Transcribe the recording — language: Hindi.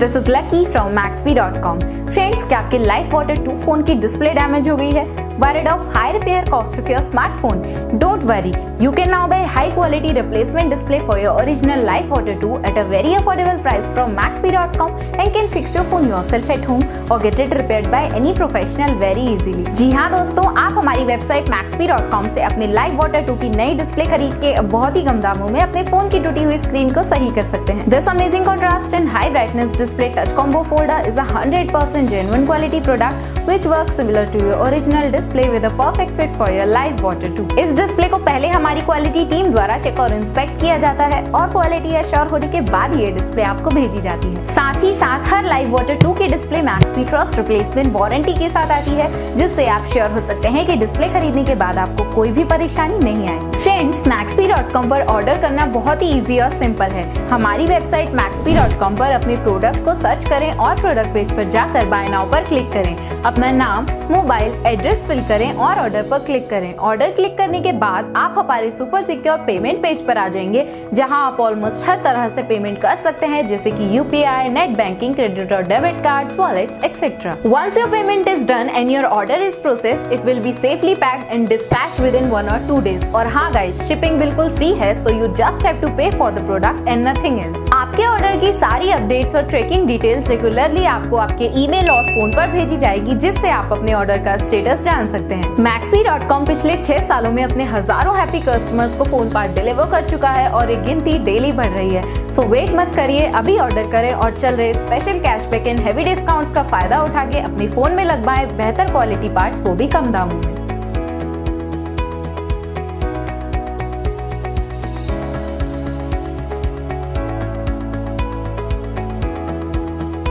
This is lucky from Maxbhi.com। Friends, क्या आपके लाइफ वाटर 2 फोन की डिस्प्ले डैमेज हो गई है? Worried of high repair cost of your smartphone? Don't worry, you can now buy high quality replacement display for your original Lyf Water 2 at a very affordable price from Maxbhi.com and can fix your phone yourself at home or get it repaired by any professional very easily। जी हाँ दोस्तों, आप हमारी वेबसाइट Maxbhi.com से अपने Lyf Water 2 की नई डिस्प्ले खरीद के बहुत ही कम दामों में अपने फोन की टूटी हुई स्क्रीन को सही कर सकते हैं। This amazing contrast and high brightness display touch combo folder is a 100% genuine quality product which works similar to your original display with a perfect fit for your Lyf Water 2। इस डिस्प्ले को पहले हमारी क्वालिटी टीम द्वारा चेक और इंस्पेक्ट किया जाता है और क्वालिटी एश्योर होने के बाद ये डिस्प्ले आपको भेजी जाती है। साथ ही साथ हर Lyf Water 2 की display Maxbhi trust replacement warranty के साथ आती है, जिससे आप श्योर हो सकते हैं कि डिस्प्ले खरीदने के बाद आपको कोई भी परेशानी नहीं आएगी। फ्रेंड्स, Maxbhi.com पर ऑर्डर करना बहुत ही इजी और सिंपल है। हमारी वेबसाइट Maxbhi.com पर अपने प्रोडक्ट को सर्च करें और प्रोडक्ट पेज पर जाकर बाय नाउ पर क्लिक करें। अपना नाम, मोबाइल एड्रेस फिल करें और ऑर्डर पर क्लिक करें। ऑर्डर क्लिक करने के बाद आप हमारे सुपर सिक्योर पेमेंट पेज पर आ जाएंगे, जहां आप ऑलमोस्ट हर तरह से पेमेंट कर सकते हैं, जैसे कि यूपीआई, नेट बैंकिंग, क्रेडिट और debit cards, wallets etcetera. Once your payment is done and your order is processed, it will be safely packed and dispatched within 1 or 2 days। और हाँ गाइस, शिपिंग बिल्कुल फ्री है, so you just have to pay for the product and nothing else. आपके ऑर्डर की सारी अपडेट्स और ट्रैकिंग डिटेल्स रेगुलरली आपको आपके ईमेल और फोन पर भेजी जाएगी, जिससे आप अपने ऑर्डर का स्टेटस जान सकते हैं। Maxbhi.com पिछले 6 सालों में अपने हजारों हैप्पी कस्टमर्स को फोन पार्ट डिलीवर कर चुका है और एक गिनती डेली बढ़ रही है। सो वेट मत करिए, अभी ऑर्डर करें और चल रहे special cashback and heavy discounts का फायदा उठा के अपने फोन में लगवाएं बेहतर क्वालिटी पार्ट्स, वो भी कम दामों में।